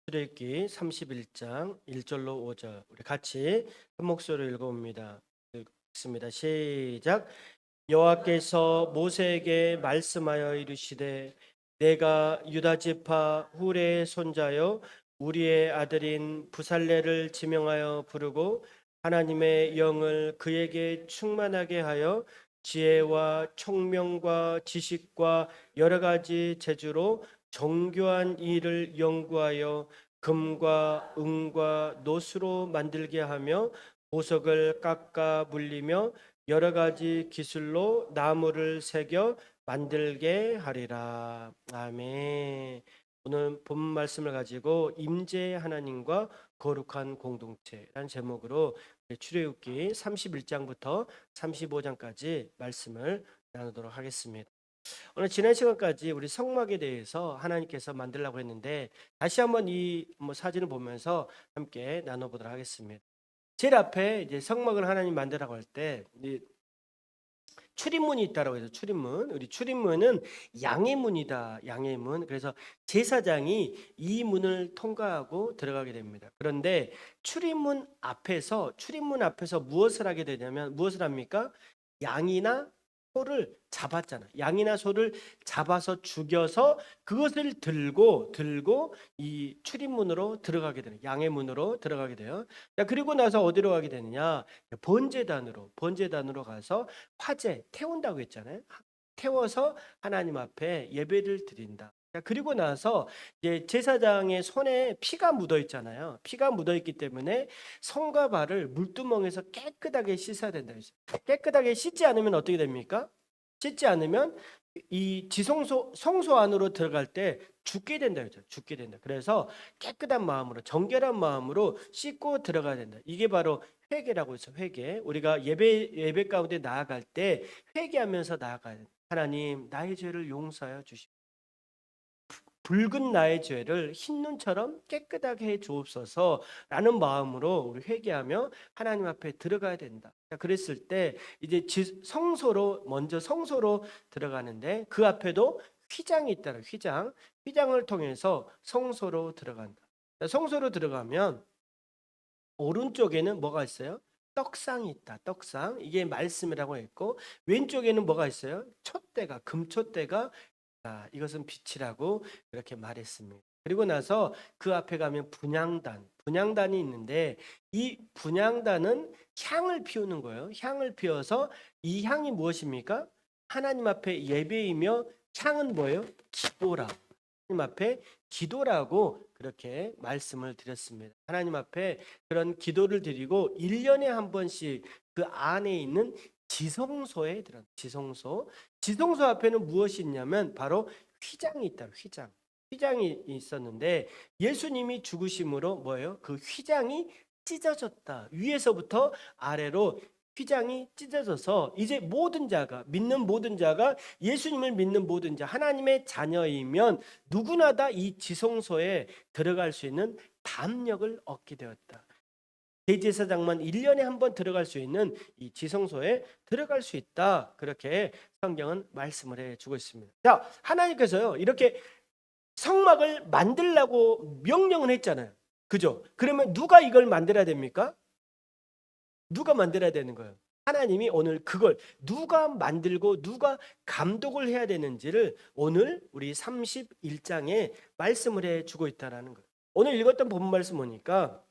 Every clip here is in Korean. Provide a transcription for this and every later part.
출애굽기 31장 1절로 5절 우리 같이 한 목소리로 읽어봅니다. 읽습니다. 시작. 여호와께서 모세에게 말씀하여 이르시되 내가 유다 지파 훌의 손자요 우리의 아들인 부살레를 지명하여 부르고 하나님의 영을 그에게 충만하게 하여 지혜와 총명과 지식과 여러 가지 재주로 정교한 일을 연구하여 금과 은과 노수로 만들게 하며 보석을 깎아 물리며 여러 가지 기술로 나무를 새겨 만들게 하리라. 아멘. 오늘 본 말씀을 가지고 임재 하나님과 거룩한 공동체라는 제목으로 출애굽기 31장부터 35장까지 말씀을 나누도록 하겠습니다. 오늘 지난 시간까지 우리 성막에 대해서 하나님께서 만들라고 했는데 다시 한번 이 사진을 보면서 함께 나눠보도록 하겠습니다. 제일 앞에 이제 성막을 하나님 만들라고 할 때 출입문이 있다라고 해서 출입문. 우리 출입문은 양의 문이다. 양의 문. 그래서 제사장이 이 문을 통과하고 들어가게 됩니다. 그런데 출입문 앞에서 무엇을 하게 되냐면 무엇을 합니까? 양이나 소를 잡았잖아. 양이나 소를 잡아서 죽여서 그것을 들고 이 출입문으로 들어가게 되는 양의 문으로 들어가게 돼요. 자, 그리고 나서 어디로 가게 되느냐? 번제단으로 가서 화재 태운다고 했잖아요. 태워서 하나님 앞에 예배를 드린다. 자, 그리고 나서 이제 제사장의 손에 피가 묻어 있잖아요. 피가 묻어 있기 때문에 손과 발을 물두멍에서 깨끗하게 씻어야 된다. 깨끗하게 씻지 않으면 어떻게 됩니까? 씻지 않으면 이 성소 안으로 들어갈 때 죽게 된다 그죠? 죽게 된다. 그래서 깨끗한 마음으로 정결한 마음으로 씻고 들어가야 된다. 이게 바로 회개라고 해서 회개. 우리가 예배 가운데 나아갈 때 회개하면서 나아가야 된다. 하나님 나의 죄를 용서하여 주시고 붉은 나의 죄를 흰 눈처럼 깨끗하게 해 주옵소서라는 마음으로 우리 회개하며 하나님 앞에 들어가야 된다. 그랬을 때 이제 먼저 성소로 들어가는데 그 앞에도 휘장이 있다는 휘장을 통해서 성소로 들어간다. 성소로 들어가면 오른쪽에는 뭐가 있어요? 떡상이 있다. 떡상. 이게 말씀이라고 했고 왼쪽에는 뭐가 있어요? 촛대가 금촛대가 이것은 빛이라고 그렇게 말했습니다. 그리고 나서 그 앞에 가면 분향단이 있는데 이 분향단은 향을 피우는 거예요. 향을 피워서 이 향이 무엇입니까? 하나님 앞에 예배이며 향은 뭐예요? 기도라. 하나님 앞에 기도라고 그렇게 말씀을 드렸습니다. 하나님 앞에 그런 기도를 드리고 1년에 한 번씩 그 안에 있는 지성소에 들어 지성소 앞에는 무엇이 있냐면 바로 휘장이 있다. 휘장이 있었는데 예수님이 죽으심으로 뭐예요? 그 휘장이 찢어졌다. 위에서부터 아래로 휘장이 찢어져서 이제 믿는 모든 자가 예수님을 믿는 모든 자 하나님의 자녀이면 누구나 다 이 지성소에 들어갈 수 있는 담력을 얻게 되었다. 대제사장만 1년에 한 번 들어갈 수 있는 이 지성소에 들어갈 수 있다. 그렇게 성경은 말씀을 해주고 있습니다. 자, 하나님께서요 이렇게 성막을 만들라고 명령을 했잖아요. 그죠? 그러면 누가 이걸 만들어야 됩니까? 누가 만들어야 되는 거예요? 하나님이 오늘 그걸 누가 만들고 누가 감독을 해야 되는지를 오늘 우리 31장에 말씀을 해주고 있다는 거예요. 오늘 읽었던 본문 말씀 보니까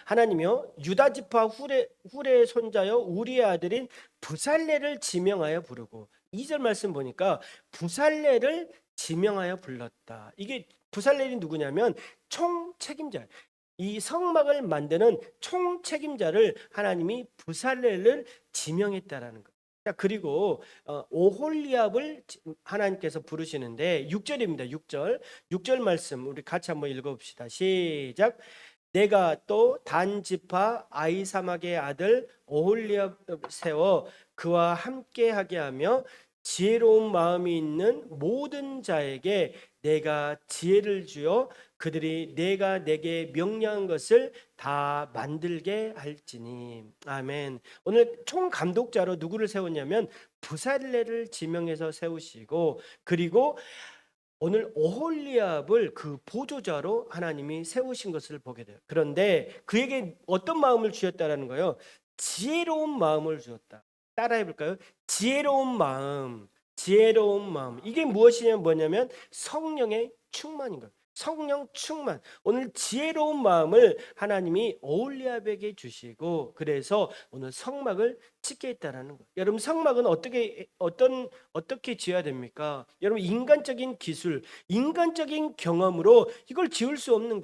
하나님이요 유다 지파 훌의 손자여 우리의 아들인 부살레를 지명하여 부르고 2절 말씀 보니까 부살레를 지명하여 불렀다. 이게 부살레이 누구냐면 총책임자. 이 성막을 만드는 총책임자를 하나님이 부살레를 지명했다라는 것. 자, 그리고 오홀리압을 하나님께서 부르시는데 6절입니다. 6절 말씀 우리 같이 한번 읽어봅시다. 시작. 내가 또 단 지파 아이사막의 아들 오홀리압 세워 그와 함께하게 하며 지혜로운 마음이 있는 모든 자에게 내가 지혜를 주어 그들이 내가 내게 명령한 것을 다 만들게 할지니. 아멘. 오늘 총감독자로 누구를 세웠냐면 부살레를 지명해서 세우시고 그리고 오늘 오홀리압을 그 보조자로 하나님이 세우신 것을 보게 돼요. 그런데 그에게 어떤 마음을 주셨다라는 거예요? 지혜로운 마음을 주었다. 따라해 볼까요? 지혜로운 마음, 지혜로운 마음. 이게 무엇이냐면 뭐냐면 성령의 충만인 거예요. 성령 충만. 오늘 지혜로운 마음을 하나님이 오홀리압에게 주시고 그래서 오늘 성막을 짓게 했다라는 거예요. 여러분 성막은 어떻게 지어야 됩니까? 여러분 인간적인 기술, 인간적인 경험으로 이걸 지을 수 없는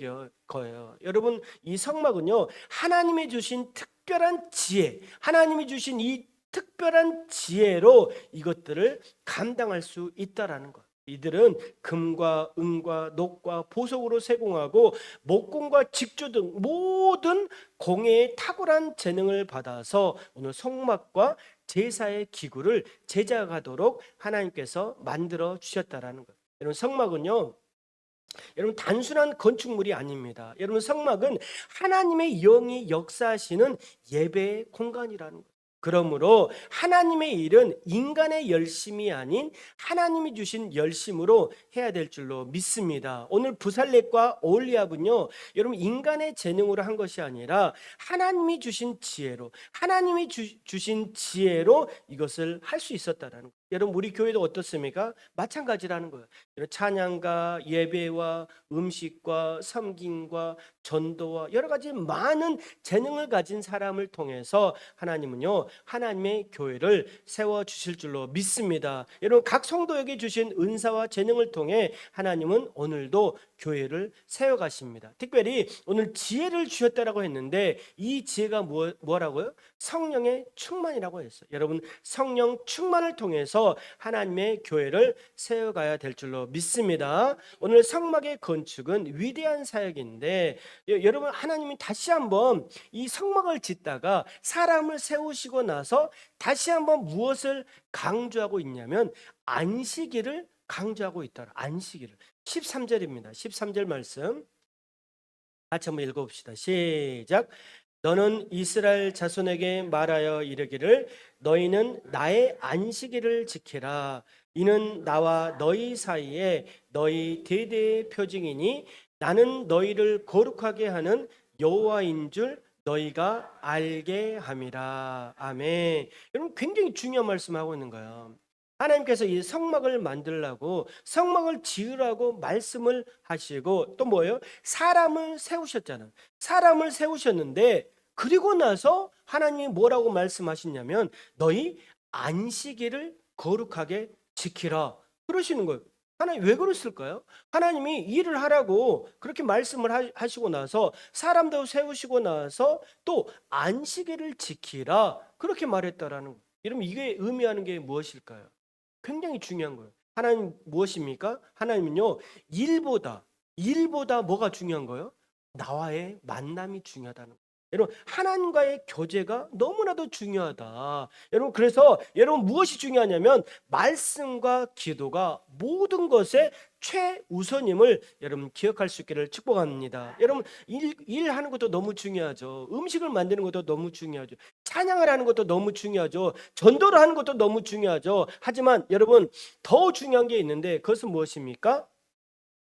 거예요. 여러분 이 성막은요 하나님이 주신 특별한 지혜, 하나님이 주신 이 특별한 지혜로 이것들을 감당할 수 있다라는 것. 이들은 금과 은과 녹과 보석으로 세공하고 목공과 직조 등 모든 공예의 탁월한 재능을 받아서 오늘 성막과 제사의 기구를 제작하도록 하나님께서 만들어 주셨다라는 거예요. 여러분 성막은요 여러분 단순한 건축물이 아닙니다. 여러분 성막은 하나님의 영이 역사하시는 예배의 공간이라는 거예요. 그러므로 하나님의 일은 인간의 열심이 아닌 하나님이 주신 열심으로 해야 될 줄로 믿습니다. 오늘 부살렛과 오홀리압은요 여러분 인간의 재능으로 한 것이 아니라 하나님이 주신 지혜로, 하나님이 주신 지혜로 이것을 할 수 있었다라는 거예요. 여러분 우리 교회도 어떻습니까? 마찬가지라는 거예요. 찬양과 예배와 음식과 섬김과 전도와 여러 가지 많은 재능을 가진 사람을 통해서 하나님은요 하나님의 교회를 세워 주실 줄로 믿습니다. 여러분 각 성도에게 주신 은사와 재능을 통해 하나님은 오늘도 교회를 세워 가십니다. 특별히 오늘 지혜를 주셨다라고 했는데 이 지혜가 뭐라고요? 성령의 충만이라고 했어요. 여러분 성령 충만을 통해서 하나님의 교회를 세워가야 될 줄로 믿습니다. 오늘 성막의 건축은 위대한 사역인데 여러분 하나님이 다시 한번 이 성막을 짓다가 사람을 세우시고 나서 다시 한번 무엇을 강조하고 있냐면 안식일을 강조하고 있다. 안식일을 13절입니다. 13절 말씀 같이 한번 읽어봅시다. 시작. 너는 이스라엘 자손에게 말하여 이르기를 너희는 나의 안식일을 지키라. 이는 나와 너희 사이에 너희 대대의 표징이니 나는 너희를 거룩하게 하는 여호와인 줄 너희가 알게 함이라. 아멘. 여러분 굉장히 중요한 말씀하고 있는 거예요. 하나님께서 이 성막을 만들라고 성막을 지으라고 말씀을 하시고 또 뭐예요? 사람을 세우셨잖아요. 사람을 세우셨는데 그리고 나서 하나님이 뭐라고 말씀하시냐면 너희 안식일을 거룩하게 지키라 그러시는 거예요. 하나님 왜 그랬을까요? 하나님이 일을 하라고 그렇게 말씀을 하시고 나서 사람도 세우시고 나서 또 안식일을 지키라 그렇게 말했다라는 거예요. 여러분 이게 의미하는 게 무엇일까요? 굉장히 중요한 거예요. 하나님 무엇입니까? 하나님은요 일보다 뭐가 중요한 거예요? 나와의 만남이 중요하다는 거예요. 여러분 하나님과의 교제가 너무나도 중요하다. 여러분 그래서 여러분 무엇이 중요하냐면 말씀과 기도가 모든 것의 최우선임을 여러분 기억할 수 있기를 축복합니다. 여러분 일하는 것도 너무 중요하죠. 음식을 만드는 것도 너무 중요하죠. 찬양을 하는 것도 너무 중요하죠. 전도를 하는 것도 너무 중요하죠. 하지만 여러분 더 중요한 게 있는데 그것은 무엇입니까?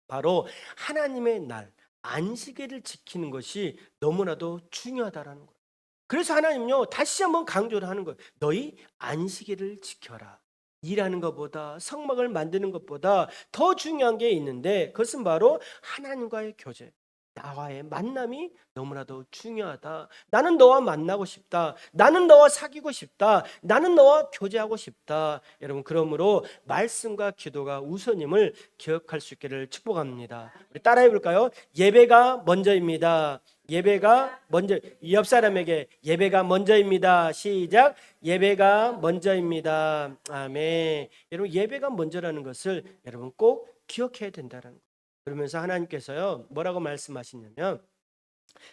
바로 하나님의 날 안식일을 지키는 것이 너무나도 중요하다라는 거예요. 그래서 하나님요 다시 한번 강조를 하는 거예요. 너희 안식일을 지켜라. 일하는 것보다 성막을 만드는 것보다 더 중요한 게 있는데 그것은 바로 하나님과의 교제. 나와의 만남이 너무나도 중요하다. 나는 너와 만나고 싶다. 나는 너와 사귀고 싶다. 나는 너와 교제하고 싶다. 여러분 그러므로 말씀과 기도가 우선임을 기억할 수 있기를 축복합니다. 우리 따라해 볼까요? 예배가 먼저입니다. 예배가 먼저 옆 사람에게 예배가 먼저입니다. 시작. 예배가 먼저입니다. 아멘. 여러분 예배가 먼저라는 것을 여러분 꼭 기억해야 된다는 거예요. 그러면서 하나님께서요 뭐라고 말씀하시냐면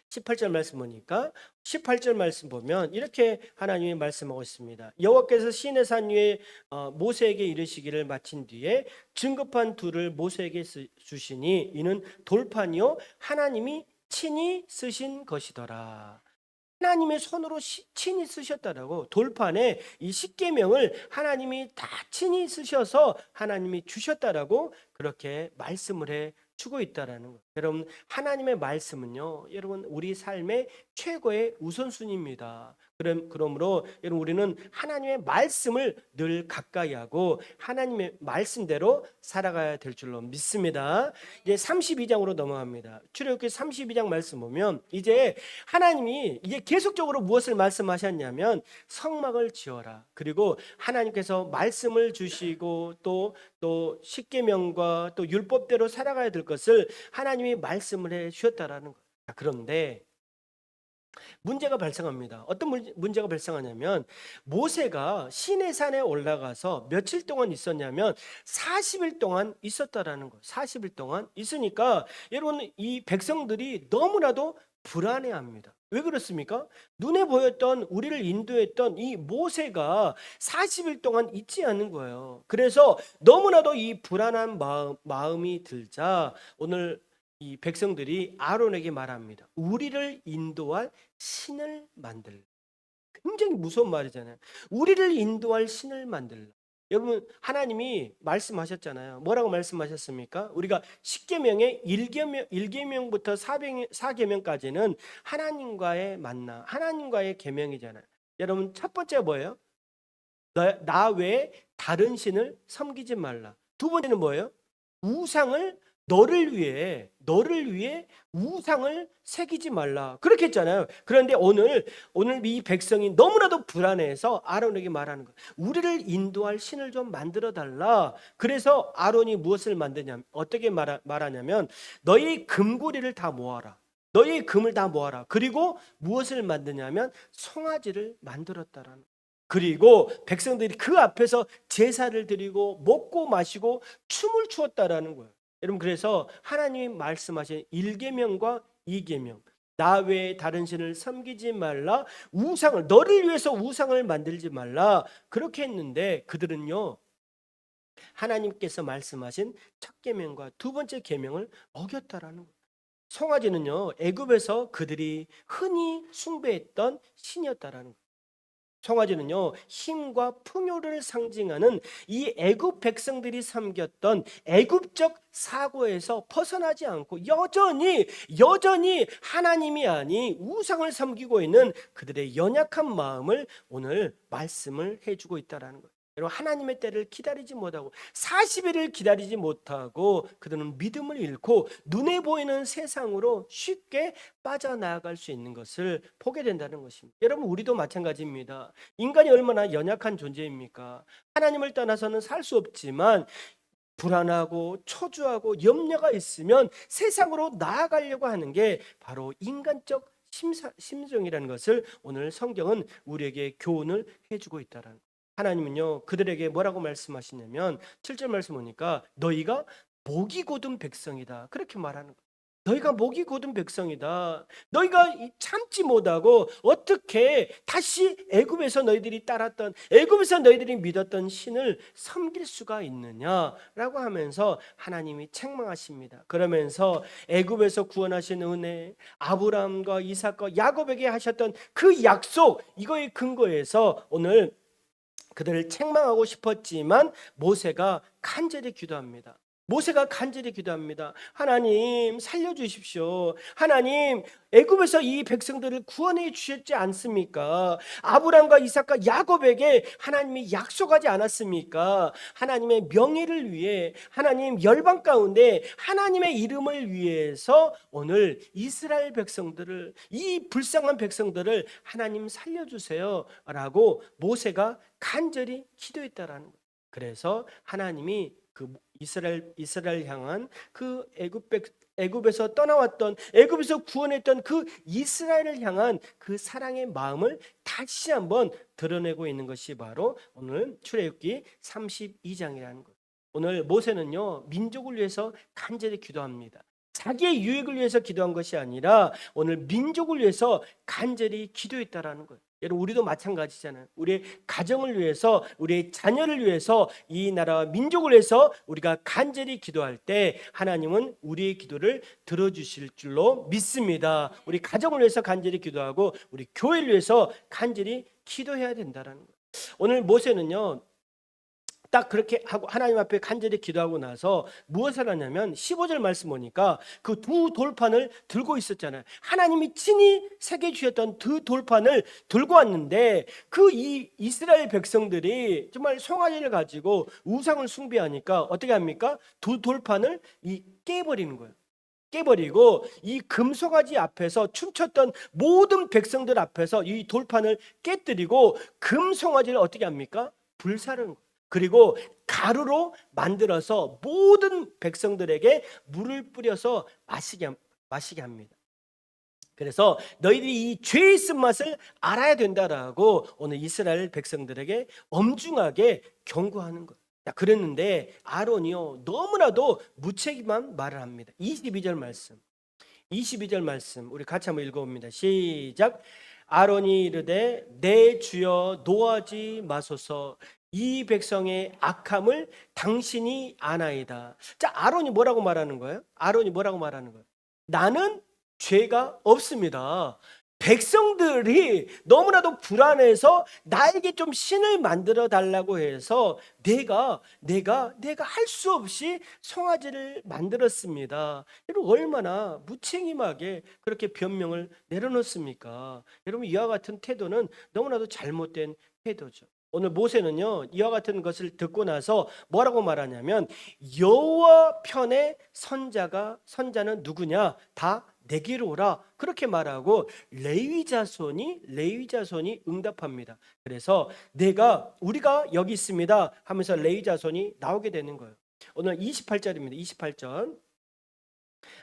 18절 말씀 보니까 18절 말씀 보면 이렇게 하나님이 말씀하고 있습니다. 여호와께서 시내 산 위에 모세에게 이르시기를 마친 뒤에 증거판 둘을 모세에게 주시니 이는 돌판이요 하나님이 친히 쓰신 것이더라. 하나님의 손으로 친히 쓰셨다라고. 돌판에 이 십계명을 하나님이 다 친히 쓰셔서 하나님이 주셨다라고 그렇게 말씀을 해 주고 있다라는 것. 여러분, 하나님의 말씀은요, 여러분 우리 삶의 최고의 우선순위입니다. 그러므로 여러분, 우리는 하나님의 말씀을 늘 가까이 하고 하나님의 말씀대로 살아가야 될 줄로 믿습니다. 이제 32장으로 넘어갑니다. 출애굽기 32장 말씀 보면 이제 하나님이 이제 계속적으로 무엇을 말씀하셨냐면 성막을 지어라. 그리고 하나님께서 말씀을 주시고 또 십계명과 또 율법대로 살아가야 될 것을 하나님이 말씀을 해 주셨다라는 것. 그런데 문제가 발생합니다. 어떤 문제가 발생하냐면 모세가 시내산에 올라가서 며칠 동안 있었냐면 40일 동안 있었다라는 거예요. 40일 동안 있으니까 여러분, 이 백성들이 너무나도 불안해합니다. 왜 그렇습니까? 눈에 보였던, 우리를 인도했던 이 모세가 40일 동안 있지 않는 거예요. 그래서 너무나도 이 불안한 마음이 들자 오늘 이 백성들이 아론에게 말합니다. 우리를 인도할 신을 만들라. 굉장히 무서운 말이잖아요. 우리를 인도할 신을 만들라. 여러분, 하나님이 말씀하셨잖아요. 뭐라고 말씀하셨습니까? 우리가 십계명의 1계명부터 4계명까지는 하나님과의 만나, 하나님과의 계명이잖아요. 여러분, 첫 번째 뭐예요? 나 외에 다른 신을 섬기지 말라. 두 번째는 뭐예요? 우상을 너를 위해 우상을 새기지 말라. 그렇게 했잖아요. 그런데 오늘 이 백성이 너무나도 불안해서 아론에게 말하는 거예요. 우리를 인도할 신을 좀 만들어 달라. 그래서 아론이 무엇을 만드냐면, 어떻게 말하냐면, 너희 금고리를 다 모아라. 너희 금을 다 모아라. 그리고 무엇을 만드냐면 송아지를 만들었다라는 거예요. 그리고 백성들이 그 앞에서 제사를 드리고 먹고 마시고 춤을 추었다라는 거예요. 여러분, 그래서 하나님이 말씀하신 1계명과 2계명, 나 외에 다른 신을 섬기지 말라, 우상을, 너를 위해서 우상을 만들지 말라, 그렇게 했는데 그들은요, 하나님께서 말씀하신 첫 계명과 두 번째 계명을 어겼다라는 거예요. 송아지는요, 애굽에서 그들이 흔히 숭배했던 신이었다라는 거예요. 송아지는요, 힘과 풍요를 상징하는 이 애굽 백성들이 섬겼던 애굽적 사고에서 벗어나지 않고 여전히 하나님이 아닌 우상을 섬기고 있는 그들의 연약한 마음을 오늘 말씀을 해주고 있다라는 거예요. 여러분, 하나님의 때를 기다리지 못하고 40일을 기다리지 못하고 그들은 믿음을 잃고 눈에 보이는 세상으로 쉽게 빠져나갈 수 있는 것을 보게 된다는 것입니다. 여러분, 우리도 마찬가지입니다. 인간이 얼마나 연약한 존재입니까? 하나님을 떠나서는 살 수 없지만 불안하고 초조하고 염려가 있으면 세상으로 나아가려고 하는 게 바로 인간적 심정이라는 것을 오늘 성경은 우리에게 교훈을 해주고 있다는 거예요. 하나님은요, 그들에게 뭐라고 말씀하시냐면 7절 말씀 보니까 너희가 목이 곧은 백성이다, 그렇게 말하는 거예요. 너희가 목이 곧은 백성이다. 너희가 참지 못하고 어떻게 다시 애굽에서 너희들이 따랐던, 애굽에서 너희들이 믿었던 신을 섬길 수가 있느냐라고 하면서 하나님이 책망하십니다. 그러면서 애굽에서 구원하신 은혜, 아브라함과 이삭과 야곱에게 하셨던 그 약속, 이거의 근거에서 오늘 그들을 책망하고 싶었지만 모세가 간절히 기도합니다. 하나님, 살려주십시오. 하나님, 애굽에서 이 백성들을 구원해 주셨지 않습니까? 아브라함과 이삭과 야곱에게 하나님이 약속하지 않았습니까? 하나님의 명예를 위해, 하나님 열방 가운데 하나님의 이름을 위해서 오늘 이스라엘 백성들을, 이 불쌍한 백성들을 하나님 살려주세요 라고 모세가 간절히 기도했다라는 거예요. 그래서 하나님이 그 이스라엘 향한 그 애굽에서 떠나왔던, 애굽에서 구원했던 그 이스라엘을 향한 그 사랑의 마음을 다시 한번 드러내고 있는 것이 바로 오늘 출애굽기 32장이라는 것. 오늘 모세는요, 민족을 위해서 간절히 기도합니다. 자기의 유익을 위해서 기도한 것이 아니라 오늘 민족을 위해서 간절히 기도했다라는 거예요. 여러분 우리도 마찬가지잖아요. 우리의 가정을 위해서, 우리의 자녀를 위해서, 이 나라와 민족을 위해서 우리가 간절히 기도할 때 하나님은 우리의 기도를 들어주실 줄로 믿습니다. 우리 가정을 위해서 간절히 기도하고 우리 교회를 위해서 간절히 기도해야 된다는 거예요. 오늘 모세는요, 딱 그렇게 하고 하나님 앞에 간절히 기도하고 나서 무엇을 하냐면 15절 말씀 보니까 그 두 돌판을 들고 있었잖아요. 하나님이 친히 새겨 주셨던 두 돌판을 들고 왔는데 그 이 이스라엘 백성들이 정말 송아지를 가지고 우상을 숭배하니까 어떻게 합니까? 두 돌판을 깨버리는 거예요. 깨버리고 이 금송아지 앞에서 춤췄던 모든 백성들 앞에서 이 돌판을 깨뜨리고 금송아지를 어떻게 합니까? 불사르는 거예요. 그리고 가루로 만들어서 모든 백성들에게 물을 뿌려서 마시게 합니다. 그래서 너희들이 이 죄의 쓴맛을 알아야 된다라고 오늘 이스라엘 백성들에게 엄중하게 경고하는 거예요. 그랬는데 아론이요, 너무나도 무책임한 말을 합니다. 22절 말씀. 22절 말씀 우리 같이 한번 읽어봅니다. 시작. 아론이 이르되 내 주여 노하지 마소서, 이 백성의 악함을 당신이 아나이다. 자, 아론이 뭐라고 말하는 거예요? 아론이 뭐라고 말하는 거예요? 나는 죄가 없습니다. 백성들이 너무나도 불안해서 나에게 좀 신을 만들어 달라고 해서 내가 할 수 없이 송아지를 만들었습니다. 여러분 얼마나 무책임하게 그렇게 변명을 내려놓습니까? 여러분 이와 같은 태도는 너무나도 잘못된 태도죠. 오늘 모세는요, 이와 같은 것을 듣고 나서 뭐라고 말하냐면 여호와 편의 선자는 누구냐? 다 내게로 오라, 그렇게 말하고 레위 자손이 응답합니다. 그래서 우리가 여기 있습니다 하면서 레위 자손이 나오게 되는 거예요. 오늘 28절입니다. 28절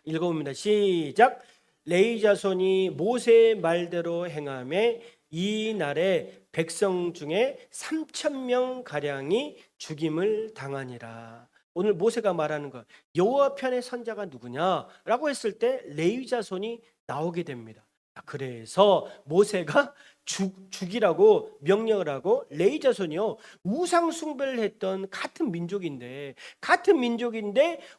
읽어봅니다. 시작. 레위 자손이 모세의 말대로 행하매 이 날에 백성 중에 3,000명 가량이 죽임을 당하니라. 오늘 모세가 말하는 것, 여호와 편의 선자가 누구냐라고 했을 때 레위 자손이 나오게 됩니다. 그래서 모세가 죽이라고 명령을 하고, 레위 자손이요, 우상 숭배를 했던 같은 민족인데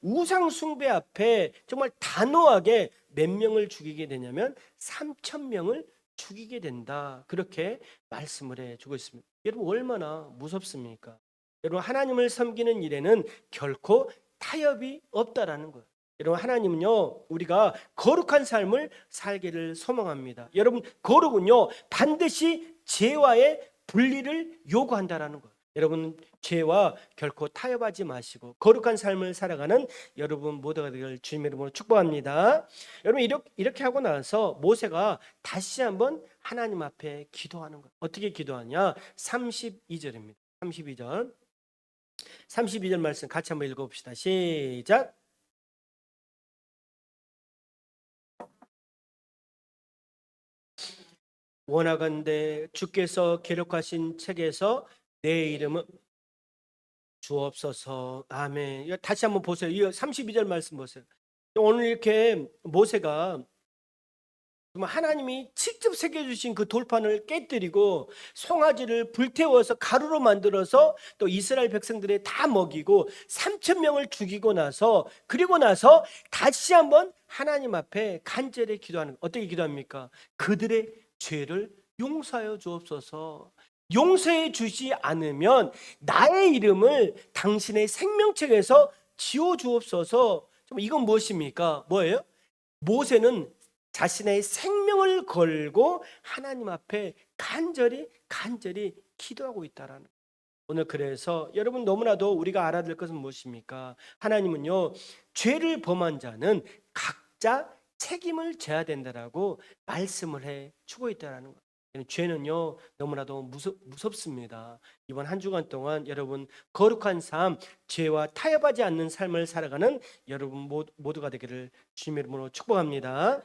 우상 숭배 앞에 정말 단호하게 몇 명을 죽이게 되냐면 3,000명을 죽이게 된다, 그렇게 말씀을 해주고 있습니다. 여러분 얼마나 무섭습니까? 여러분 하나님을 섬기는 일에는 결코 타협이 없다라는 거예요. 여러분 하나님은요, 우리가 거룩한 삶을 살기를 소망합니다. 여러분 거룩은요, 반드시 죄와의 분리를 요구한다라는 거예요. 여러분 죄와 결코 타협하지 마시고 거룩한 삶을 살아가는 여러분 모두가 되기를 주님의 이름으로 축복합니다. 여러분 이렇게 하고 나서 모세가 다시 한번 하나님 앞에 기도하는 거예요. 어떻게 기도하냐? 32절입니다. 32절 말씀 같이 한번 읽어봅시다. 시작. 원하건대 주께서 기록하신 책에서 내 이름은 주옵소서. 아멘. 이거 다시 한번 보세요. 이 32절 말씀 보세요. 오늘 이렇게 모세가 하나님이 직접 새겨주신 그 돌판을 깨뜨리고 송아지를 불태워서 가루로 만들어서 또 이스라엘 백성들에 다 먹이고 3,000명을 죽이고 나서, 그리고 나서 다시 한번 하나님 앞에 간절히 기도하는 거예요. 어떻게 기도합니까? 그들의 죄를 용서하여 주옵소서. 용서해 주지 않으면 나의 이름을 당신의 생명책에서 지워 주옵소서. 이건 무엇입니까? 뭐예요? 모세는 자신의 생명을 걸고 하나님 앞에 간절히 기도하고 있다라는 거예요. 오늘 그래서 여러분 너무나도 우리가 알아야 될 것은 무엇입니까? 하나님은요, 죄를 범한 자는 각자 책임을 져야 된다라고 말씀을 해 주고 있다라는 거예요. 죄는요 너무나도 무섭습니다. 이번 한 주간 동안 여러분 거룩한 삶, 죄와 타협하지 않는 삶을 살아가는 여러분 모두가 되기를 주님의 이름으로 축복합니다.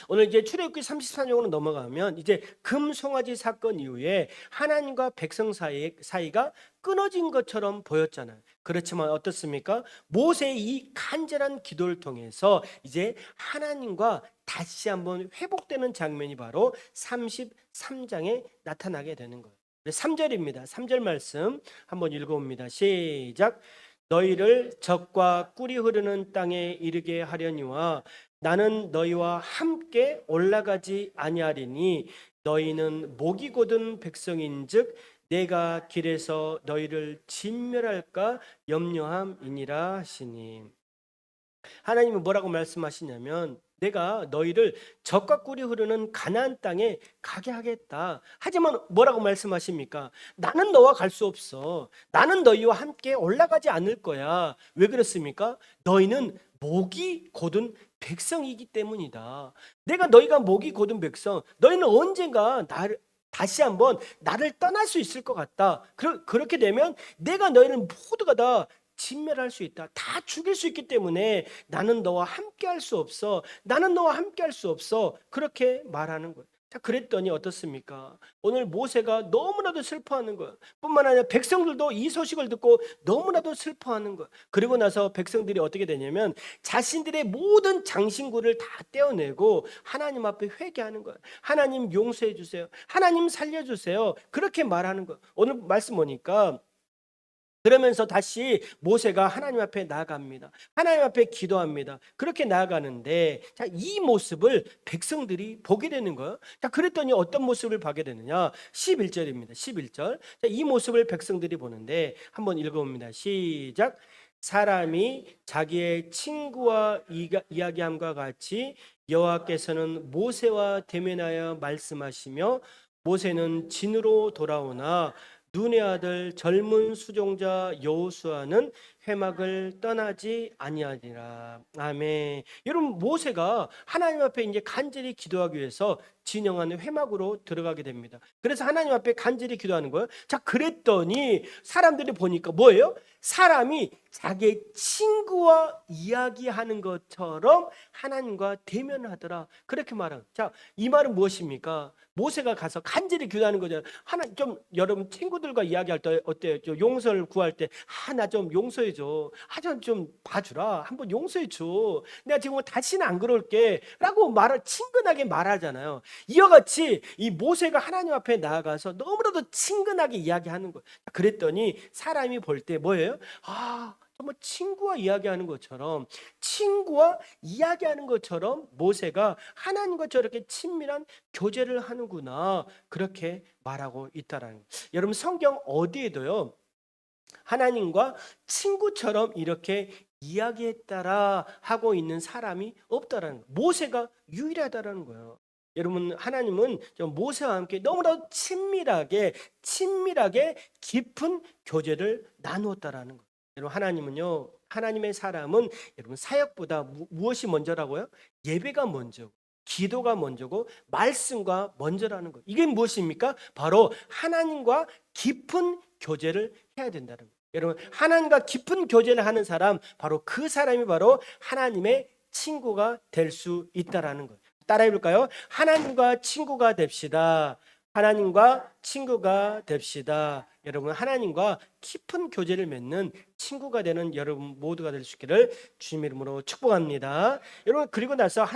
오늘 이제 출애굽기 34장으로 넘어가면 이제 금송아지 사건 이후에 하나님과 백성 사이가 끊어진 것처럼 보였잖아요. 그렇지만 어떻습니까? 모세의 이 간절한 기도를 통해서 이제 하나님과 다시 한번 회복되는 장면이 바로 33장에 나타나게 되는 거예요. 3절입니다. 3절 말씀 한번 읽어봅니다. 시작. 너희를 적과 꿀이 흐르는 땅에 이르게 하려니와 나는 너희와 함께 올라가지 아니하리니 너희는 목이 곧은 백성인즉 내가 길에서 너희를 진멸할까 염려함이니라 하시니. 하나님은 뭐라고 말씀하시냐면 내가 너희를 젖과 꿀이 흐르는 가나안 땅에 가게 하겠다. 하지만 뭐라고 말씀하십니까? 나는 너와 갈 수 없어. 나는 너희와 함께 올라가지 않을 거야. 왜 그렇습니까? 너희는 목이 곧은 백성이기 때문이다. 내가 너희가 목이 곧은 백성, 너희는 언젠가 나를 다시 한번 나를 떠날 수 있을 것 같다. 그렇게 되면 내가 너희는 모두가 다 진멸할 수 있다. 다 죽일 수 있기 때문에 나는 너와 함께 할 수 없어. 나는 너와 함께 할 수 없어. 그렇게 말하는 거예요. 자, 그랬더니 어떻습니까? 오늘 모세가 너무나도 슬퍼하는 거예요. 뿐만 아니라 백성들도 이 소식을 듣고 너무나도 슬퍼하는 거예요. 그리고 나서 백성들이 어떻게 되냐면 자신들의 모든 장신구를 다 떼어내고 하나님 앞에 회개하는 거예요. 하나님 용서해 주세요. 하나님 살려 주세요. 그렇게 말하는 거예요. 오늘 말씀 보니까 그러면서 다시 모세가 하나님 앞에 나아갑니다. 하나님 앞에 기도합니다. 그렇게 나아가는데 자, 이 모습을 백성들이 보게 되는 거예요. 자, 그랬더니 어떤 모습을 보게 되느냐? 11절입니다. 11절. 자, 이 모습을 백성들이 보는데 한번 읽어봅니다. 시작. 사람이 자기의 친구와 이야기함과 같이 여호와께서는 모세와 대면하여 말씀하시며 모세는 진으로 돌아오나 눈의 아들 젊은 수종자 여호수아는 회막을 떠나지 아니하니라. 아멘. 여러분 모세가 하나님 앞에 이제 간절히 기도하기 위해서 진영하는 회막으로 들어가게 됩니다. 그래서 하나님 앞에 간절히 기도하는 거예요. 자, 그랬더니 사람들이 보니까 뭐예요? 사람이 자기의 친구와 이야기하는 것처럼 하나님과 대면하더라. 그렇게 말하는. 자, 이 말은 무엇입니까? 모세가 가서 간절히 기도하는 거잖아요. 하나 좀 여러분 친구들과 이야기할 때 어때요? 용서를 구할 때 나 좀 용서해 줘. 좀 봐주라. 한번 용서해 줘. 내가 지금 다시는 안 그럴게라고 친근하게 말하잖아요. 이와 같이 이 모세가 하나님 앞에 나아가서 너무나도 친근하게 이야기하는 거예요. 그랬더니 사람이 볼 때 뭐예요? 정말 친구와 이야기하는 것처럼 모세가 하나님과 저렇게 친밀한 교제를 하는구나 그렇게 말하고 있다라는 거예요. 여러분 성경 어디에도요 하나님과 친구처럼 이렇게 이야기했다라 하고 있는 사람이 없다라는 거예요. 모세가 유일하다라는 거예요. 여러분 하나님은 모세와 함께 너무나 친밀하게 깊은 교제를 나누었다라는 거예요. 여러분 하나님은요 하나님의 사람은 여러분 사역보다 무엇이 먼저라고요? 예배가 먼저 기도가 먼저고 말씀과 먼저라는 거. 이게 무엇입니까? 바로 하나님과 깊은 교제를 해야 된다는 거예요. 여러분 하나님과 깊은 교제를 하는 사람 바로 그 사람이 바로 하나님의 친구가 될 수 있다라는 거예요. 따라해 볼까요? 하나님과 친구가 됩시다. 하나님과 친구가 됩시다. 여러분 하나님과 깊은 교제를 맺는 친구가 되는 여러분 모두가 될 수 있기를 주님 이름으로 축복합니다. 여러분 그리고 나서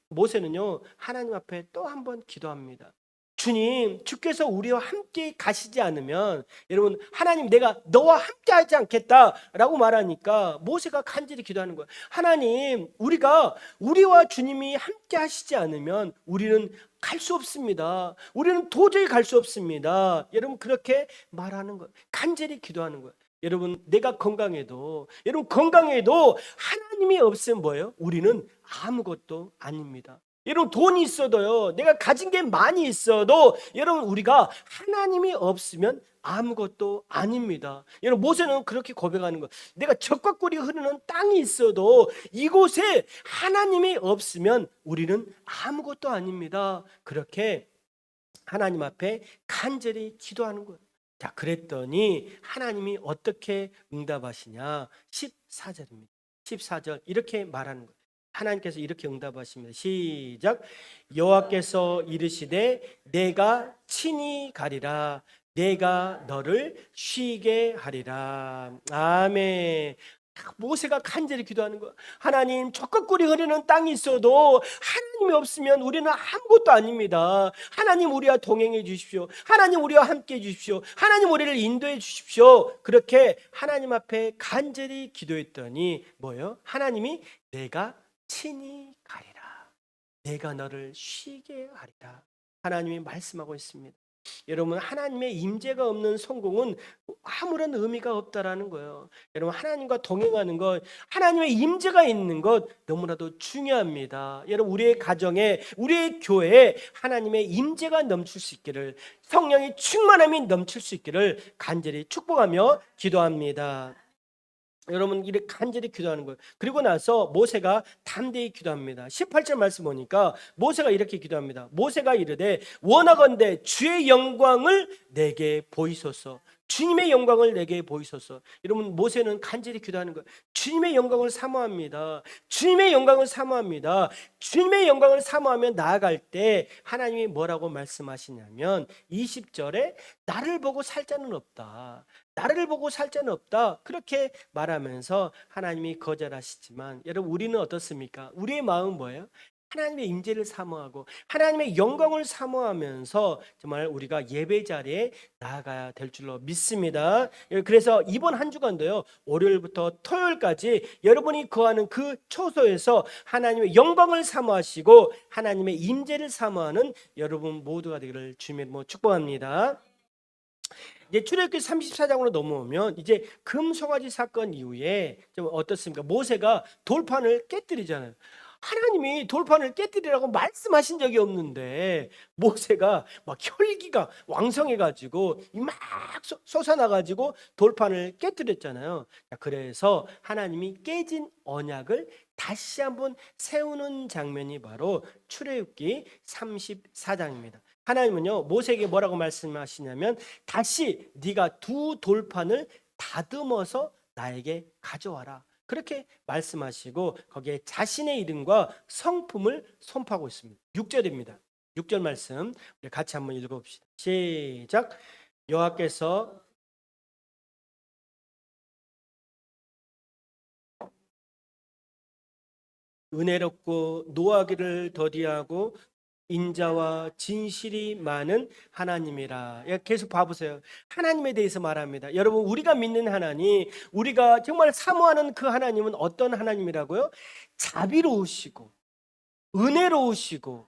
모세는요 하나님 앞에 또 한 번 기도합니다. 주님, 주께서 우리와 함께 가시지 않으면 여러분 하나님 내가 너와 함께 하지 않겠다라고 말하니까 모세가 간절히 기도하는 거예요. 하나님, 우리와 주님이 함께 하시지 않으면 우리는 갈 수 없습니다. 우리는 도저히 갈 수 없습니다. 여러분 그렇게 말하는 거예요. 간절히 기도하는 거예요. 여러분 여러분 건강해도 하나님이 없으면 뭐예요? 우리는 아무것도 아닙니다. 여러분 돈이 있어도요 내가 가진 게 많이 있어도 여러분 우리가 하나님이 없으면 아무것도 아닙니다. 여러분 모세는 그렇게 고백하는 거예요. 내가 젖과 꿀이 흐르는 땅이 있어도 이곳에 하나님이 없으면 우리는 아무것도 아닙니다. 그렇게 하나님 앞에 간절히 기도하는 거예요. 자, 그랬더니 하나님이 어떻게 응답하시냐? 14절입니다. 14절 이렇게 말하는 거예요. 하나님께서 이렇게 응답하십니다. 시작. 여호와께서 이르시되 내가 친히 가리라. 내가 너를 쉬게 하리라. 아멘. 모세가 간절히 기도하는 거야. 하나님, 적과 꿀이 흐르는 땅이 있어도 하나님이 없으면 우리는 아무것도 아닙니다. 하나님, 우리와 동행해 주십시오. 하나님, 우리와 함께 해 주십시오. 하나님, 우리를 인도해 주십시오. 그렇게 하나님 앞에 간절히 기도했더니 뭐예요? 하나님이 내가 친히 가리라. 내가 너를 쉬게 하리라. 하나님이 말씀하고 있습니다. 여러분, 하나님의 임재가 없는 성공은 아무런 의미가 없다라는 거예요. 여러분, 하나님과 동행하는 것, 하나님의 임재가 있는 것 너무나도 중요합니다. 여러분, 우리의 가정에, 우리의 교회에 하나님의 임재가 넘칠 수 있기를, 성령의 충만함이 넘칠 수 있기를 간절히 축복하며 기도합니다. 여러분, 이렇게 간절히 기도하는 거예요. 그리고 나서 모세가 담대히 기도합니다. 18절 말씀 보니까 모세가 이렇게 기도합니다. 모세가 이르되 원하건대 주의 영광을 내게 보이소서. 주님의 영광을 내게 보이소서. 여러분, 모세는 간절히 기도하는 거예요. 주님의 영광을 사모합니다. 주님의 영광을 사모합니다. 주님의 영광을 사모하며 나아갈 때 하나님이 뭐라고 말씀하시냐면 20절에 나를 보고 살 자는 없다. 나를 보고 살 자는 없다. 그렇게 말하면서 하나님이 거절하시지만 여러분, 우리는 어떻습니까? 우리의 마음은 뭐예요? 하나님의 임재를 사모하고 하나님의 영광을 사모하면서 정말 우리가 예배 자리에 나아가야 될 줄로 믿습니다. 그래서 이번 한 주간도요, 월요일부터 토요일까지 여러분이 거하는 그 초소에서 하나님의 영광을 사모하시고 하나님의 임재를 사모하는 여러분 모두가 되기를 주님으로 축복합니다. 이제 출애굽기 34장으로 넘어오면 이제 금송아지 사건 이후에 좀 어떻습니까? 모세가 돌판을 깨뜨리잖아요. 하나님이 돌판을 깨뜨리라고 말씀하신 적이 없는데 모세가 막 혈기가 왕성해가지고 막 솟아나가지고 돌판을 깨뜨렸잖아요. 그래서 하나님이 깨진 언약을 다시 한번 세우는 장면이 바로 출애굽기 34장입니다. 하나님은요, 모세에게 뭐라고 말씀하시냐면 다시 네가 두 돌판을 다듬어서 나에게 가져와라. 그렇게 말씀하시고 거기에 자신의 이름과 성품을 선포하고 있습니다. 6절입니다. 6절 말씀 우리 같이 한번 읽어봅시다. 시작. 여호와께서 은혜롭고 노하기를 더디하고 인자와 진실이 많은 하나님이라. 계속 봐보세요. 하나님에 대해서 말합니다. 여러분, 우리가 믿는 하나님, 우리가 정말 사모하는 그 하나님은 어떤 하나님이라고요? 자비로우시고 은혜로우시고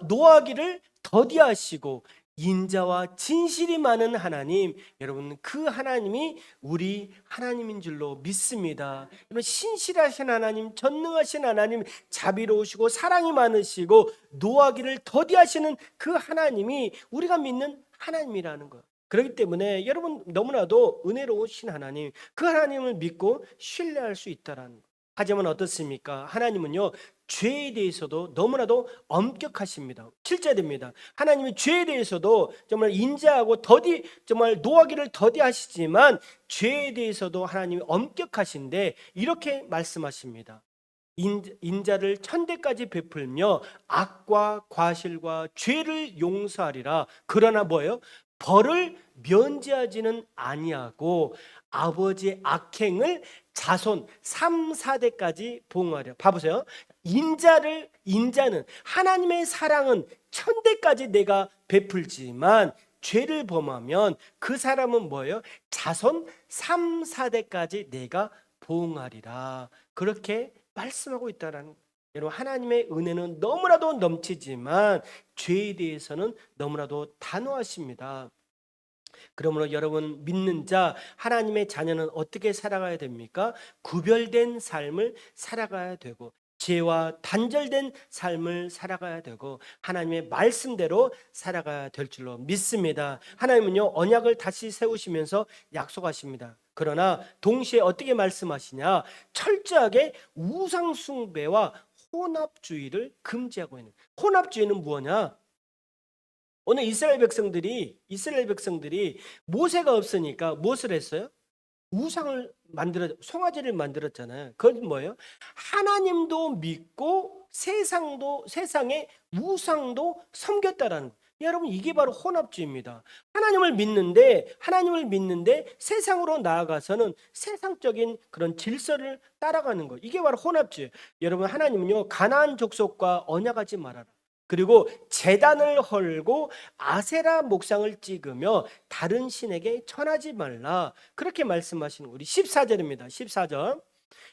노하기를 더디하시고 인자와 진실이 많은 하나님. 여러분, 그 하나님이 우리 하나님인 줄로 믿습니다. 여러분, 신실하신 하나님, 전능하신 하나님, 자비로우시고 사랑이 많으시고 노하기를 더디하시는 그 하나님이 우리가 믿는 하나님이라는 것. 그렇기 때문에 여러분, 너무나도 은혜로우신 하나님, 그 하나님을 믿고 신뢰할 수 있다라는 것. 하지만 어떻습니까? 하나님은요, 죄에 대해서도 너무나도 엄격하십니다. 7절입니다. 하나님이 죄에 대해서도 정말 인자하고 정말 노하기를 더디하시지만 죄에 대해서도 하나님이 엄격하신데 이렇게 말씀하십니다. 인자를 천대까지 베풀며 악과 과실과 죄를 용서하리라. 그러나 뭐예요? 벌을 면제하지는 아니하고 아버지의 악행을 자손 3, 4대까지 보응하려. 봐보세요. 인자는 하나님의 사랑은 천대까지 내가 베풀지만 죄를 범하면 그 사람은 뭐예요? 자손 3, 4대까지 내가 보응하리라. 그렇게 말씀하고 있다라는 거예요. 여러분, 하나님의 은혜는 너무나도 넘치지만 죄에 대해서는 너무나도 단호하십니다. 그러므로 여러분, 믿는 자, 하나님의 자녀는 어떻게 살아가야 됩니까? 구별된 삶을 살아가야 되고 죄와 단절된 삶을 살아가야 되고 하나님의 말씀대로 살아가야 될 줄로 믿습니다. 하나님은요, 언약을 다시 세우시면서 약속하십니다. 그러나 동시에 어떻게 말씀하시냐? 철저하게 우상 숭배와 혼합주의를 금지하고 있는. 혼합주의는 무엇이냐? 오늘 이스라엘 백성들이 모세가 없으니까 무엇을 했어요? 송아지를 만들었잖아요. 그건 뭐예요? 하나님도 믿고 세상의 우상도 섬겼다라는 거예요. 여러분 이게 바로 혼합주의입니다. 하나님을 믿는데 세상으로 나아가서는 세상적인 그런 질서를 따라가는 거. 이게 바로 혼합주의. 여러분 하나님은요 가나안 족속과 언약하지 말아라. 그리고 제단을 헐고 아세라 목상을 찍으며 다른 신에게 전하지 말라. 그렇게 말씀하시는 우리 14절입니다. 14절.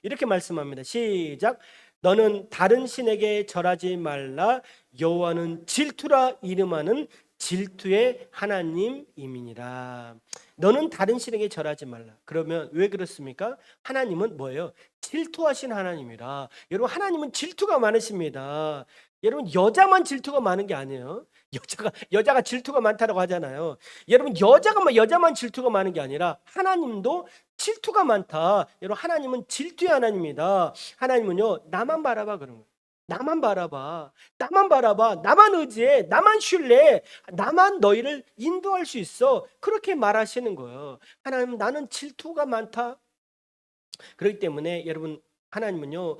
이렇게 말씀합니다. 시작. 너는 다른 신에게 절하지 말라. 여호와는 질투라 이름하는 질투의 하나님이니라. 너는 다른 신에게 절하지 말라. 그러면 왜 그렇습니까? 하나님은 뭐예요? 질투하신 하나님이라. 여러분 하나님은 질투가 많으십니다. 여러분 여자만 질투가 많은 게 아니에요. 여자가 질투가 많다고 하잖아요. 여러분 여자만 질투가 많은 게 아니라 하나님도 질투가 많다. 여러분 하나님은 질투의 하나님이다. 하나님은요 나만 바라봐 그런 거예요. 나만 바라봐. 나만 의지해. 나만 신뢰해. 나만 너희를 인도할 수 있어. 그렇게 말하시는 거예요. 하나님 나는 질투가 많다. 그렇기 때문에 여러분 하나님은요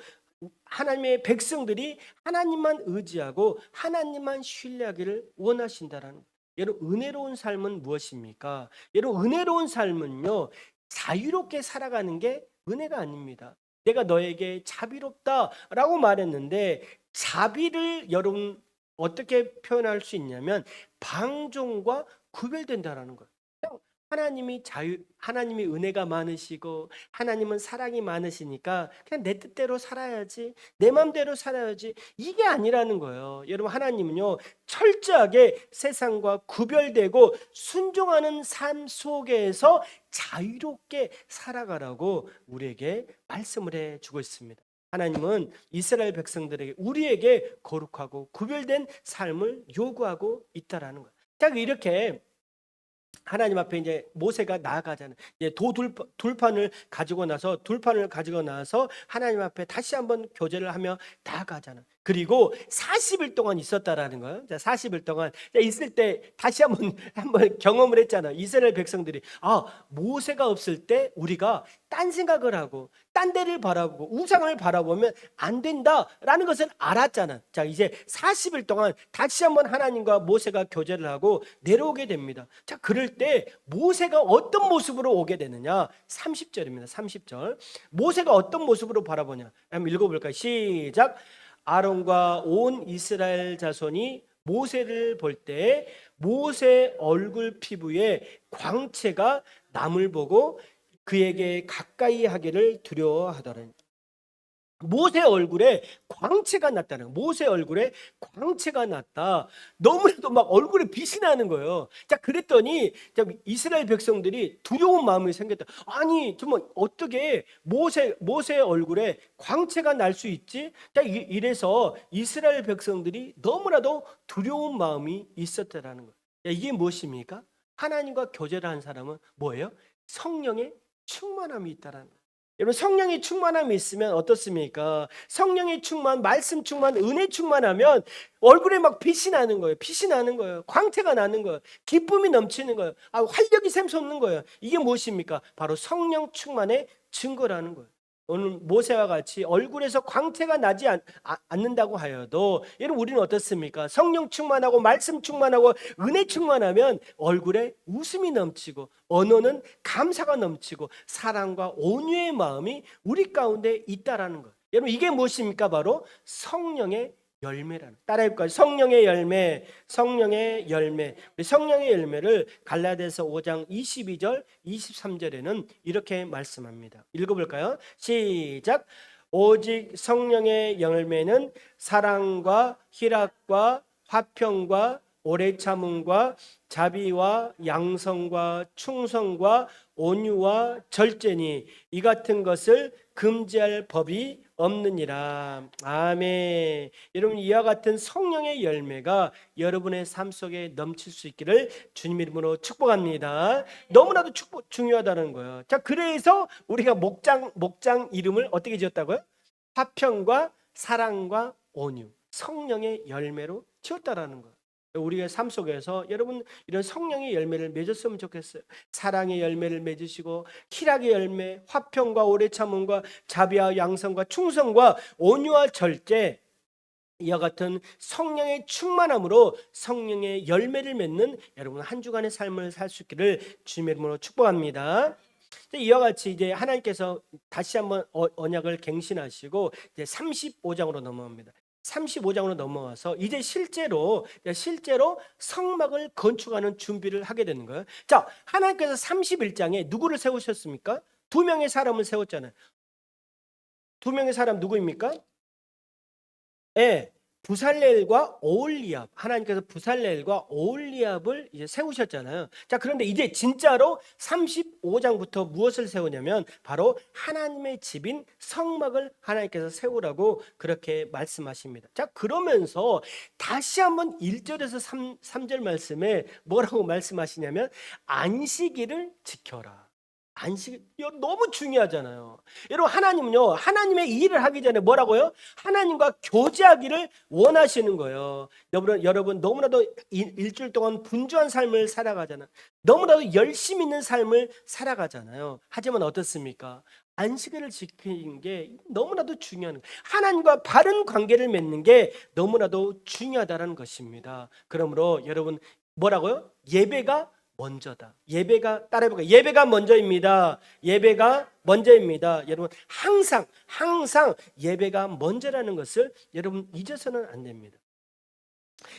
하나님의 백성들이 하나님만 의지하고 하나님만 신뢰하기를 원하신다라는 거예요. 여러분 은혜로운 삶은 무엇입니까? 여러분 은혜로운 삶은요 자유롭게 살아가는 게 은혜가 아닙니다. 내가 너에게 자비롭다라고 말했는데 자비를 여러분 어떻게 표현할 수 있냐면 방종과 구별된다라는 거예요. 하나님이 은혜가 많으시고 하나님은 사랑이 많으시니까 그냥 내 뜻대로 살아야지, 내 마음대로 살아야지, 이게 아니라는 거예요. 여러분 하나님은요 철저하게 세상과 구별되고 순종하는 삶 속에서 자유롭게 살아가라고 우리에게 말씀을 해주고 있습니다. 하나님은 이스라엘 백성들에게 우리에게 거룩하고 구별된 삶을 요구하고 있다라는 거예요. 자, 이렇게 하나님 앞에 이제 모세가 나아가잖아요. 이제 돌판을 가지고 나서 하나님 앞에 다시 한번 교제를 하며 나아가잖아요. 그리고 40일 동안 있었다라는 거예요. 자, 40일 동안 있을 때 다시 한번 경험을 했잖아요. 이스라엘 백성들이 모세가 없을 때 우리가 딴 생각을 하고 딴 데를 바라보고 우상을 바라보면 안 된다라는 것을 알았잖아요. 자, 이제 40일 동안 다시 한번 하나님과 모세가 교제를 하고 내려오게 됩니다. 자, 그럴 때 모세가 어떤 모습으로 오게 되느냐? 30절입니다. 30절. 모세가 어떤 모습으로 바라보냐? 한번 읽어볼까요? 시작. 아론과 온 이스라엘 자손이 모세를 볼 때 모세 얼굴 피부에 광채가 남을 보고 그에게 가까이 하기를 두려워하더라. 모세 얼굴에 광채가 났다는 거예요. 모세 얼굴에 광채가 났다. 너무나도 막 얼굴에 빛이 나는 거예요. 자, 그랬더니 이스라엘 백성들이 두려운 마음이 생겼다. 아니, 정말 어떻게 모세 얼굴에 광채가 날 수 있지? 자, 이래서 이스라엘 백성들이 너무나도 두려운 마음이 있었다라는 거예요. 야, 이게 무엇입니까? 하나님과 교제를 한 사람은 뭐예요? 성령의 충만함이 있다라는 거예요. 여러분 성령의 충만함이 있으면 어떻습니까? 성령의 충만, 말씀 충만, 은혜 충만하면 얼굴에 막 빛이 나는 거예요. 빛이 나는 거예요. 광채가 나는 거예요. 기쁨이 넘치는 거예요. 활력이 샘솟는 거예요. 이게 무엇입니까? 바로 성령 충만의 증거라는 거예요. 오늘 모세와 같이 얼굴에서 광채가 나지 않는다고 하여도 여러분 우리는 어떻습니까? 성령 충만하고 말씀 충만하고 은혜 충만하면 얼굴에 웃음이 넘치고 언어는 감사가 넘치고 사랑과 온유의 마음이 우리 가운데 있다라는 거예요. 여러분 이게 무엇입니까? 바로 성령의 열매라는. 따라해볼까요? 성령의 열매. 우리 성령의 열매를 갈라디아서 5장 22절 23절에는 이렇게 말씀합니다. 읽어볼까요? 시작. 오직 성령의 열매는 사랑과 희락과 화평과 오래 참음과 자비와 양성과 충성과 온유와 절제니 이 같은 것을 금지할 법이 없느니라. 아멘. 여러분 이와 같은 성령의 열매가 여러분의 삶 속에 넘칠 수 있기를 주님 이름으로 축복합니다. 너무나도 중요하다는 거예요. 자, 그래서 우리가 목장 이름을 어떻게 지었다고요? 화평과 사랑과 온유, 성령의 열매로 지었다라는 거예요. 우리의 삶 속에서 여러분 이런 성령의 열매를 맺었으면 좋겠어요. 사랑의 열매를 맺으시고 희락의 열매, 화평과 오래 참음과 자비와 양성과 충성과 온유와 절제, 이와 같은 성령의 충만함으로 성령의 열매를 맺는 여러분 한 주간의 삶을 살 수 있기를 주님의 이름으로 축복합니다. 이와 같이 이제 하나님께서 다시 한번 언약을 갱신하시고 이제 35장으로 넘어갑니다. 35장으로 넘어와서 이제 실제로 성막을 건축하는 준비를 하게 되는 거예요. 자, 하나님께서 31장에 누구를 세우셨습니까? 두 명의 사람을 세웠잖아요. 두 명의 사람 누구입니까? 예, 부살렐과 오홀리압. 하나님께서 부살렐과 오홀리압을 이제 세우셨잖아요. 자, 그런데 이제 진짜로 35장부터 무엇을 세우냐면 바로 하나님의 집인 성막을 하나님께서 세우라고 그렇게 말씀하십니다. 자, 그러면서 다시 한번 1절에서 3절 말씀에 뭐라고 말씀하시냐면 안식일을 지켜라. 안식, 이거 너무 중요하잖아요. 여러분, 하나님은요, 하나님의 일을 하기 전에 뭐라고요? 하나님과 교제하기를 원하시는 거예요. 여러분 너무나도 일주일 동안 분주한 삶을 살아가잖아요. 너무나도 열심 있는 삶을 살아가잖아요. 하지만 어떻습니까? 안식일을 지키는 게 너무나도 중요한 거예요. 하나님과 바른 관계를 맺는 게 너무나도 중요하다는 것입니다. 그러므로 여러분 뭐라고요? 예배가 먼저다. 예배가 따라해볼까요? 예배가 먼저입니다. 예배가 먼저입니다. 여러분 항상 예배가 먼저라는 것을 여러분 잊어서는 안 됩니다.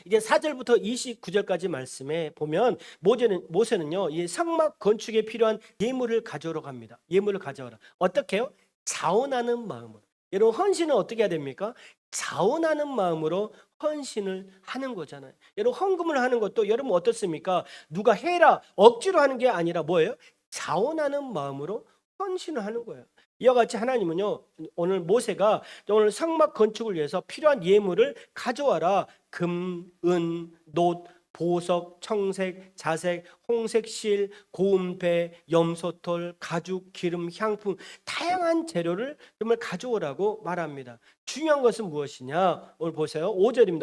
이제 4절부터 29절까지 말씀에 보면 모세는요, 이 성막 건축에 필요한 예물을 가져오러 갑니다. 예물을 가져오라. 어떻게 해요? 자원하는 마음으로. 여러분 헌신은 어떻게 해야 됩니까? 자원하는 마음으로 헌신을 하는 거잖아요. 여러분 헌금을 하는 것도 여러분 어떻습니까? 누가 해라 억지로 하는 게 아니라 뭐예요? 자원하는 마음으로 헌신을 하는 거예요. 이와 같이 하나님은요, 오늘 모세가 오늘 성막 건축을 위해서 필요한 예물을 가져와라. 금, 은, 놋, 보석, 청색, 자색, 홍색 실, 고운 배, 염소털, 가죽, 기름, 향품, 다양한 재료를 정말 가져오라고 말합니다. 중요한 것은 무엇이냐? 오늘 보세요. 5절입니다.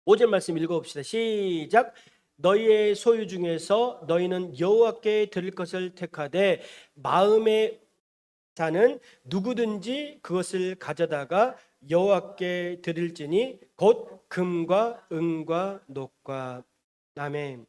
5절 말씀 읽어봅시다. 시작. 너희의 소유 중에서 너희는 여호와께 드릴 것을 택하되 마음의 자는 누구든지 그것을 가져다가 여호와께 드릴지니 곧 금과 은과 녹과. 아멘.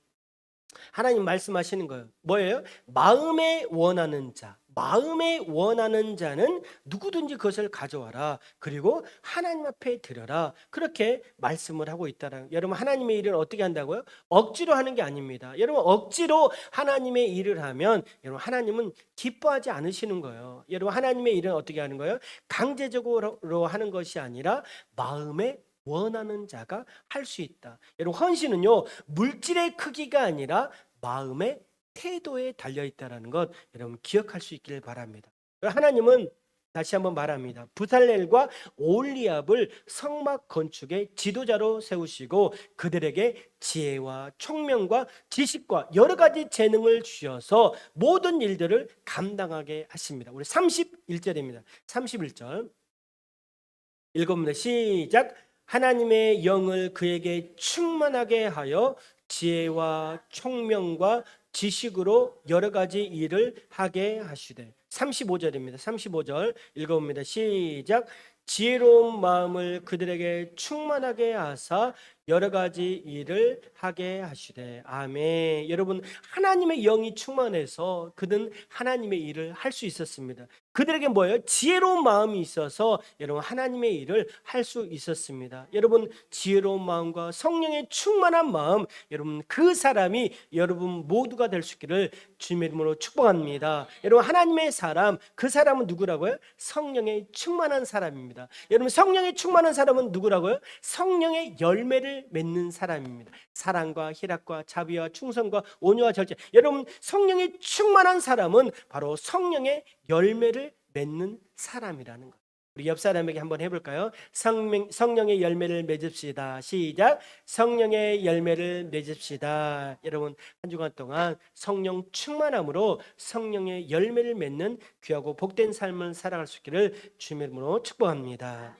하나님 말씀하시는 거예요. 뭐예요? 마음에 원하는 자. 마음에 원하는 자는 누구든지 그것을 가져와라. 그리고 하나님 앞에 드려라. 그렇게 말씀을 하고 있다라는. 여러분 하나님의 일을 어떻게 한다고요? 억지로 하는 게 아닙니다. 여러분 억지로 하나님의 일을 하면 여러분 하나님은 기뻐하지 않으시는 거예요. 여러분 하나님의 일은 어떻게 하는 거예요? 강제적으로 하는 것이 아니라 마음에 원하는 자가 할 수 있다. 여러분 헌신은요 물질의 크기가 아니라 마음의 태도에 달려 있다라는 것 여러분 기억할 수 있기를 바랍니다. 하나님은 다시 한번 말합니다. 부살렐과 오홀리압을 성막 건축의 지도자로 세우시고 그들에게 지혜와 총명과 지식과 여러 가지 재능을 주셔서 모든 일들을 감당하게 하십니다. 우리 31절입니다. 31절 읽어봅니다. 시작. 하나님의 영을 그에게 충만하게 하여 지혜와 총명과 지식으로 여러 가지 일을 하게 하시되. 35절입니다. 35절 읽어봅니다. 시작. 지혜로운 마음을 그들에게 충만하게 하사 여러 가지 일을 하게 하시되. 아멘. 여러분 하나님의 영이 충만해서 그들은 하나님의 일을 할 수 있었습니다. 그들에게 뭐예요? 지혜로운 마음이 있어서 여러분 하나님의 일을 할 수 있었습니다. 여러분 지혜로운 마음과 성령의 충만한 마음, 여러분 그 사람이 여러분 모두가 될 수 있기를 주님의 이름으로 축복합니다. 여러분 하나님의 사람, 그 사람은 누구라고요? 성령의 충만한 사람입니다. 여러분 성령의 충만한 사람은 누구라고요? 성령의 열매를 맺는 사람입니다. 사랑과 희락과 자비와 충성과 온유와 절제. 여러분 성령의 충만한 사람은 바로 성령의 열매를 맺는 사람이라는 것. 우리 옆 사람에게 한번 해볼까요? 성령의 열매를 맺읍시다. 시작. 성령의 열매를 맺읍시다. 여러분 한 주간 동안 성령 충만함으로 성령의 열매를 맺는 귀하고 복된 삶을 살아갈 수 있기를 주님의 이름으로 축복합니다.